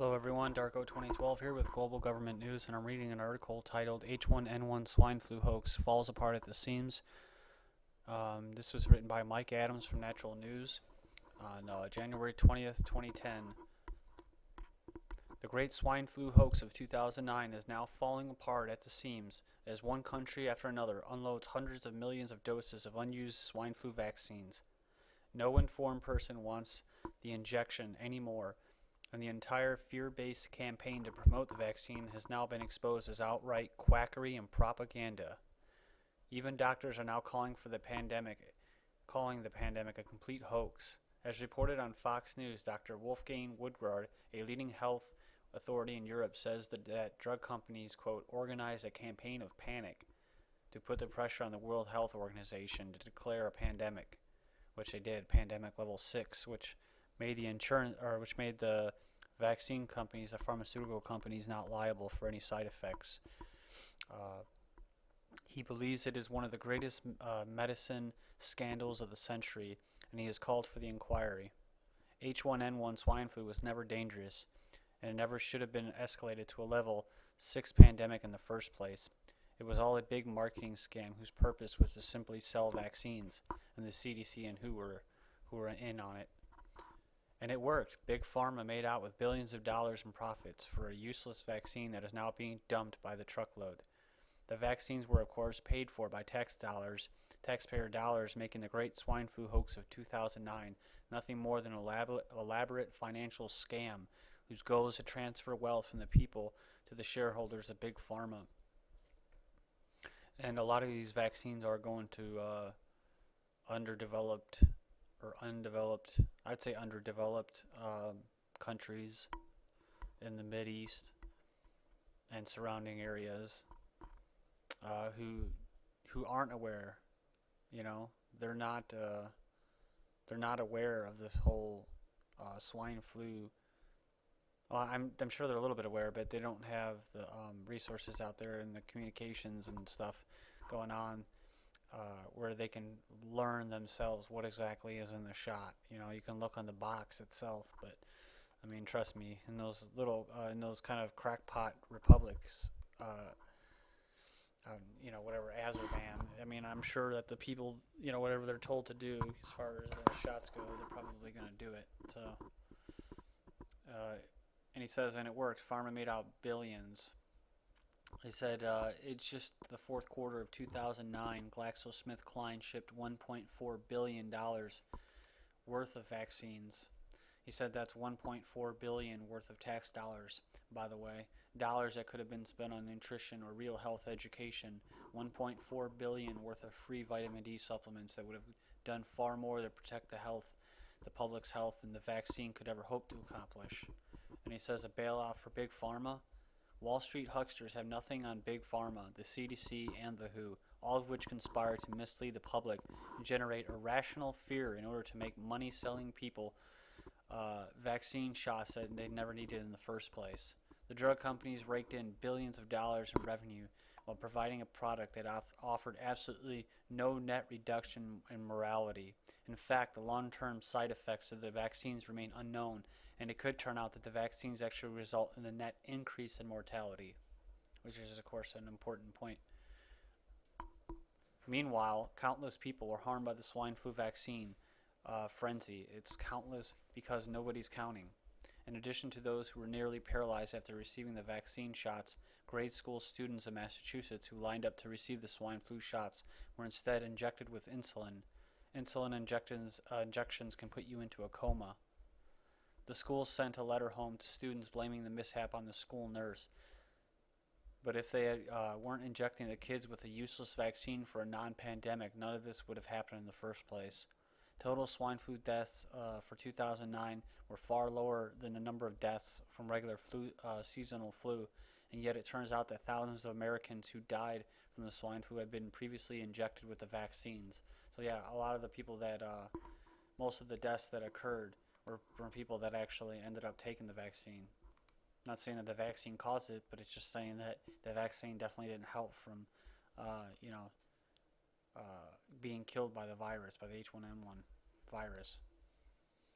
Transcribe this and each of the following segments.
Hello everyone, Darko2012 here with Global Government News, and I'm reading an article titled H1N1 Swine Flu Hoax Falls Apart at the Seams. This was written by Mike Adams from Natural News on January 20th, 2010. The Great Swine Flu Hoax of 2009 is now falling apart at the seams as one country after another unloads hundreds of millions of doses of unused swine flu vaccines. No informed person wants the injection anymore, and the entire fear-based campaign to promote the vaccine has now been exposed as outright quackery and propaganda. Even doctors are now calling the pandemic a complete hoax. As reported on Fox News, Dr. Wolfgang Woodward, a leading health authority in Europe, says that drug companies, quote, organized a campaign of panic to put the pressure on the World Health Organization to declare a pandemic, which they did, pandemic level 6, which made the vaccine companies, the pharmaceutical companies, not liable for any side effects. He believes it is one of the greatest medicine scandals of the century, and he has called for the inquiry. H1N1 swine flu was never dangerous, and it never should have been escalated to a level 6 pandemic in the first place. It was all a big marketing scam whose purpose was to simply sell vaccines, and the CDC and WHO were in on it. And it worked. Big Pharma made out with billions of dollars in profits for a useless vaccine that is now being dumped by the truckload. The vaccines were, of course, paid for by taxpayer dollars, making the Great Swine Flu Hoax of 2009 nothing more than an elaborate financial scam whose goal is to transfer wealth from the people to the shareholders of Big Pharma. And a lot of these vaccines are going to undeveloped countries in the Mideast and surrounding areas who aren't aware. You know, they're not aware of this whole swine flu. Well, I'm sure they're a little bit aware, but they don't have the resources out there and the communications and stuff going on where they can learn themselves what exactly is in the shot. You know, you can look on the box itself, but I mean, trust me, in those kind of crackpot republics, whatever Azerbaijan. I mean, I'm sure that the people, whatever they're told to do as far as the shots go, they're probably going to do it. So, and he says, and it worked. Pharma made out billions. He said it's just the fourth quarter of 2009, GlaxoSmithKline shipped $1.4 billion worth of vaccines. He said that's $1.4 billion worth of tax dollars, by the way. Dollars that could have been spent on nutrition or real health education. $1.4 billion worth of free vitamin D supplements that would have done far more to protect the public's health than the vaccine could ever hope to accomplish. And he says a bailout for Big Pharma. Wall Street hucksters have nothing on Big Pharma, the CDC, and the WHO, all of which conspire to mislead the public and generate irrational fear in order to make money selling people vaccine shots that they never needed in the first place. The drug companies raked in billions of dollars in revenue while providing a product that offered absolutely no net reduction in mortality. In fact, the long-term side effects of the vaccines remain unknown, and it could turn out that the vaccines actually result in a net increase in mortality, which is, of course, an important point. Meanwhile, countless people were harmed by the swine flu vaccine frenzy. It's countless because nobody's counting. In addition to those who were nearly paralyzed after receiving the vaccine shots, grade school students in Massachusetts who lined up to receive the swine flu shots were instead injected with insulin. Insulin injections can put you into a coma. The school sent a letter home to students blaming the mishap on the school nurse. But if they weren't injecting the kids with a useless vaccine for a non-pandemic, none of this would have happened in the first place. Total swine flu deaths for 2009 were far lower than the number of deaths from regular seasonal flu, and yet it turns out that thousands of Americans who died from the swine flu had been previously injected with the vaccines. So yeah, a lot of the people most of the deaths that occurred were from people that actually ended up taking the vaccine. Not saying that the vaccine caused it, but it's just saying that the vaccine definitely didn't help from, being killed by the virus, by the H1N1 virus.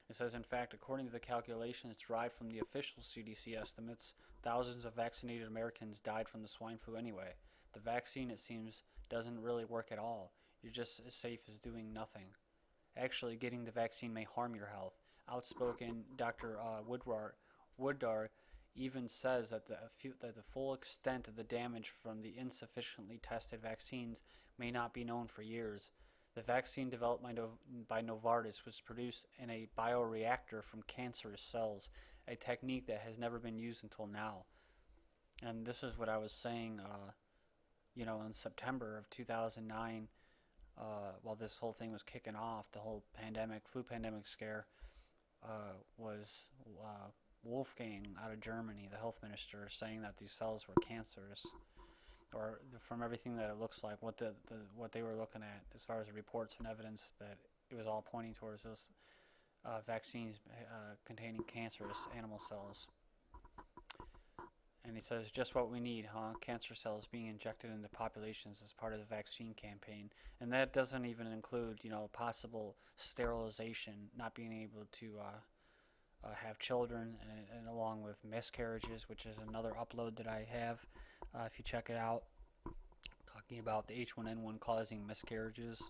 It says, in fact, according to the calculations derived from the official CDC estimates, thousands of vaccinated Americans died from the swine flu anyway. The vaccine, it seems, doesn't really work at all. You're just as safe as doing nothing. Actually, getting the vaccine may harm your health. Outspoken Dr. Woodard even says that the full extent of the damage from the insufficiently tested vaccines may not be known for years. The vaccine developed by Novartis was produced in a bioreactor from cancerous cells, a technique that has never been used until now. And this is what I was saying, in September of 2009, while this whole thing was kicking off, the whole flu pandemic scare, was Wolfgang out of Germany, the health minister, saying that these cells were cancerous, or from everything that it looks like, what they were looking at as far as reports and evidence, that it was all pointing towards those vaccines containing cancerous animal cells. And he says, just what we need, huh? Cancer cells being injected into populations as part of the vaccine campaign. And that doesn't even include, possible sterilization, not being able to have children, and along with miscarriages, which is another upload that I have, if you check it out, talking about the H1N1 causing miscarriages.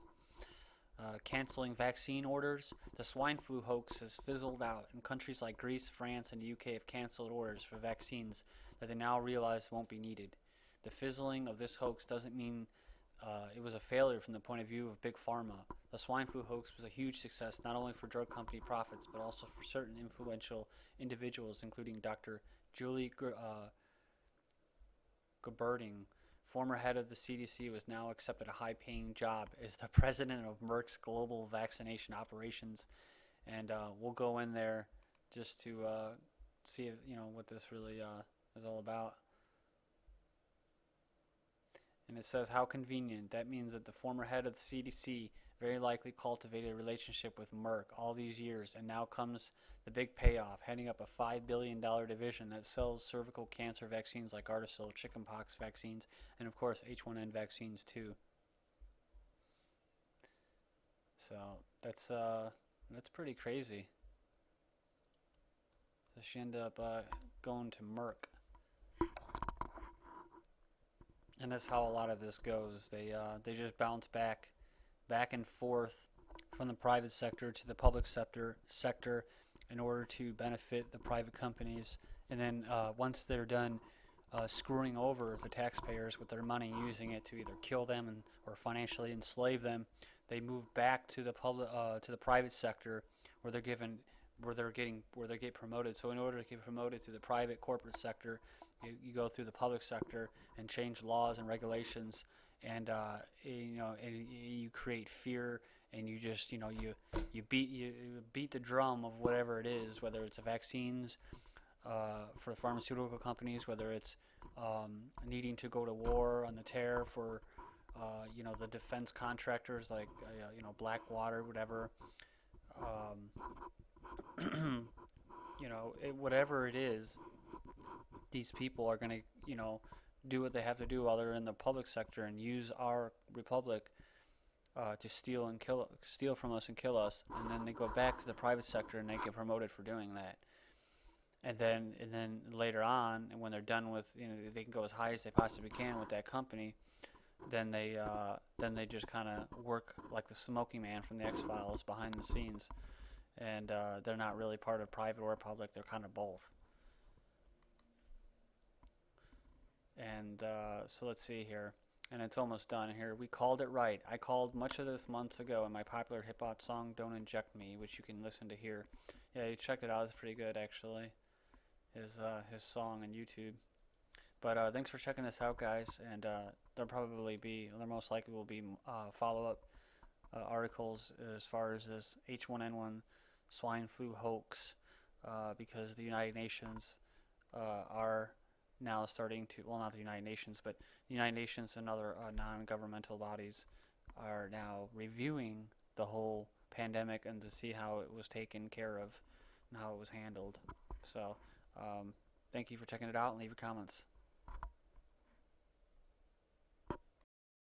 Canceling vaccine orders. The swine flu hoax has fizzled out, and countries like Greece, France, and the UK have canceled orders for vaccines that they now realize won't be needed. The fizzling of this hoax doesn't mean it was a failure from the point of view of Big Pharma. The swine flu hoax was a huge success not only for drug company profits, but also for certain influential individuals, including Dr. Julie Geberding, former head of the CDC, was now accepted a high-paying job as the president of Merck's global vaccination operations, and we'll go in there just to see if, what this really is all about. And it says, how convenient. That means that the former head of the CDC very likely cultivated a relationship with Merck all these years, and now comes the big payoff, heading up a $5 billion division that sells cervical cancer vaccines like Gardasil, chickenpox vaccines, and of course H1N vaccines too. So that's pretty crazy. So she ended up going to Merck. And that's how a lot of this goes. They just bounce back and forth from the private sector to the public sector in order to benefit the private companies. And then once they're done screwing over the taxpayers with their money, using it to either kill them or financially enslave them, they move back to the private sector where they get promoted. So in order to get promoted to the private corporate sector, you go through the public sector and change laws and regulations, and you create fear, and you just you beat the drum of whatever it is, whether it's vaccines for the pharmaceutical companies, whether it's needing to go to war on the terror for the defense contractors like Blackwater, whatever. Whatever it is, these people are going to, do what they have to do while they're in the public sector and use our republic to steal from us and kill us, and then they go back to the private sector and they get promoted for doing that. And then later on, and when they're done with, they can go as high as they possibly can with that company. Then they just kind of work like the Smoky Man from the X-Files behind the scenes, and they're not really part of private or public. They're kind of both. And so let's see here, and it's almost done here. We called it right. I called much of this months ago in my popular hip-hop song "Don't Inject Me," which you can listen to here. Yeah, you checked it out. It's pretty good, actually. His song on YouTube. But thanks for checking this out, guys. And there most likely will be follow-up articles as far as this H1N1 swine flu hoax, because the United Nations are now starting to, well, not the United Nations, but the United Nations and other non-governmental bodies are now reviewing the whole pandemic and to see how it was taken care of and how it was handled. So thank you for checking it out, and leave your comments.